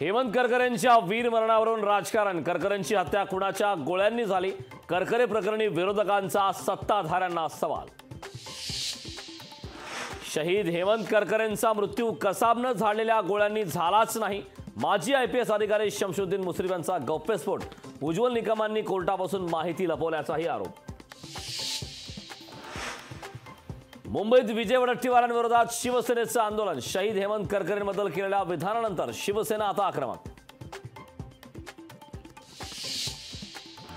हेमंत करकरेंच्या वीरमरणावरून राजकारण। करकरेंची हत्या कुणाच्या गोळ्यांनी झाली? करकरे प्रकरणी विरोधकांचा सत्ताधाऱ्यांना सवाल। शहीद हेमंत करकरेंचा मृत्यू कसाबनं झालेल्या गोळ्यांनी झालाच नाही। माजी आयपीएस अधिकारी शमशुद्दीन मुश्रीफ यांचा गौप्यस्फोट। उज्ज्वल निकमांनी कोर्टापासून माहिती लपवल्याचाही आरोप। मुंबईत विजय वडेट्टीवारांविरोधात शिवसेनेचं आंदोलन। शहीद हेमंत करकरेंबद्दल केलेल्या विधानानंतर शिवसेना आता आक्रमक।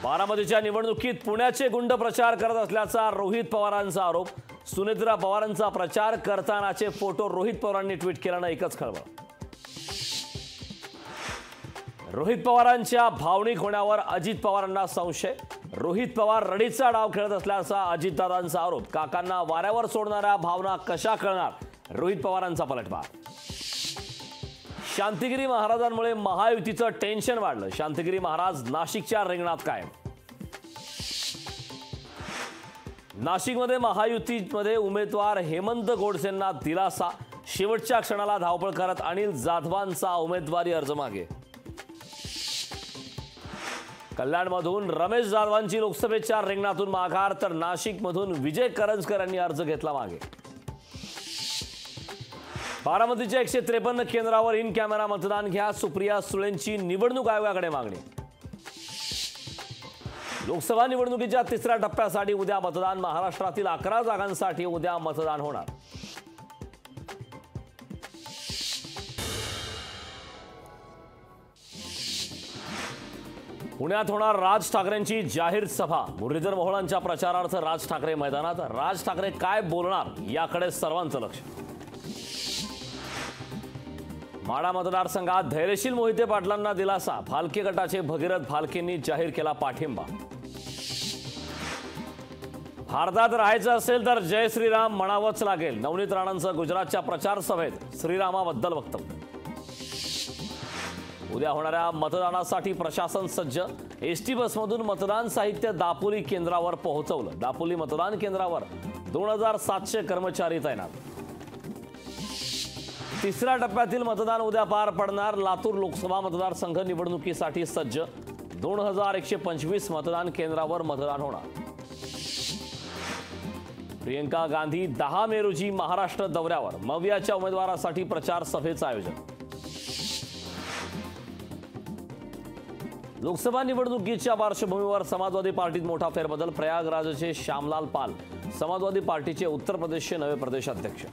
बारामतीच्या निवडणुकीत पुण्याचे गुंड प्रचार करत असल्याचा रोहित पवारांचा आरोप। सुनेत्रा पवारांचा प्रचार करतानाचे फोटो रोहित पवारांनी ट्विट केल्यानं एकच खळबळ। रोहित पवारांच्या भावनिक होण्यावर अजित पवारांना संशय। रोहित पवार रडीचा डाव खेळत असल्याचा अजितदादांचा आरोप। काकांना वाऱ्यावर सोडणाऱ्या भावना कशा कळणार? रोहित पवारांचा पलटवार। शांतिगिरी महाराजांमुळे महायुतीचं टेन्शन वाढलं। शांतिगिरी महाराज नाशिकच्या रिंगणात कायम। नाशिकमध्ये महायुतीमध्ये उमेदवार हेमंत गोडसेंना दिलासा। शेवटच्या क्षणाला धावपळ करत अनिल जाधवांचा उमेदवारी अर्ज मागे। कल्याणमधून रमेश जाधवांची लोकसभेच्या रिंगणातून माघार, तर नाशिकमधून विजय करंजकर यांनी अर्ज घेतला मागे। बारामतीच्या 153 केंद्रावर इन कॅमेरा मतदान घ्या। सुप्रिया सुळेंची निवडणूक आयोगाकडे मागणी। लोकसभा निवडणुकीच्या तिसऱ्या टप्प्यासाठी उद्या मतदान। महाराष्ट्रातील 11 जागांसाठी उद्या मतदान होणार। पुण्यात होणार राज ठाकरेंची जाहीर सभा। मुरलीधर मोहोळांच्या प्रचारार्थ राज ठाकरे मैदानात। राज ठाकरे काय बोलणार याकडे सर्वांचं लक्ष। माढा मतदारसंघात धैर्यशील मोहिते पाटलांना दिलासा। भालके गटाचे भगीरथ भालकेंनी जाहीर केला पाठिंबा। भारतात राहायचं असेल तर जय श्रीराम म्हणावंच लागेल। नवनीत राणांचं गुजरातच्या प्रचार सभेत श्रीरामाबद्दल वक्तव्य। उद्या होणाऱ्या मतदानासाठी प्रशासन सज्ज। एसटी बसमधून मतदान साहित्य दापोली केंद्रावर पोहोचवलं। दापोली मतदान केंद्रावर 2700 कर्मचारी तैनात। तिसऱ्या टप्प्यातील मतदान उद्या पार पडणार। लातूर लोकसभा मतदारसंघ निवडणुकीसाठी सज्ज। 2125 मतदान केंद्रावर मतदान होणार। प्रियंका गांधी 10 मे रोजी महाराष्ट्र दौऱ्यावर। मवियाच्या उमेदवारासाठी प्रचार सभेचं आयोजन। लोकसभा निवडणुकीच्या पार्श्वभूमीवर समाजवादी पार्टीत मोठा फेरबदल। प्रयागराजचे श्यामलाल पाल समाजवादी पार्टीचे उत्तर प्रदेशचे नवे प्रदेशाध्यक्ष।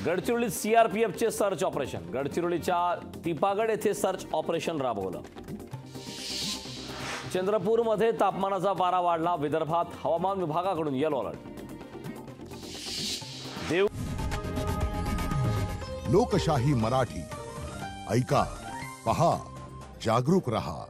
गडचिरोलीत सीआरपीएफचे सर्च ऑपरेशन। गडचिरोलीच्या तिपागड येथे सर्च ऑपरेशन राबवलं। चंद्रपूरमध्ये तापमानाचा पारा वाढला। विदर्भात हवामान विभागाकडून येलो अलर्ट। लोकशाही मराठी ऐका, पहा, जागरूक रहा।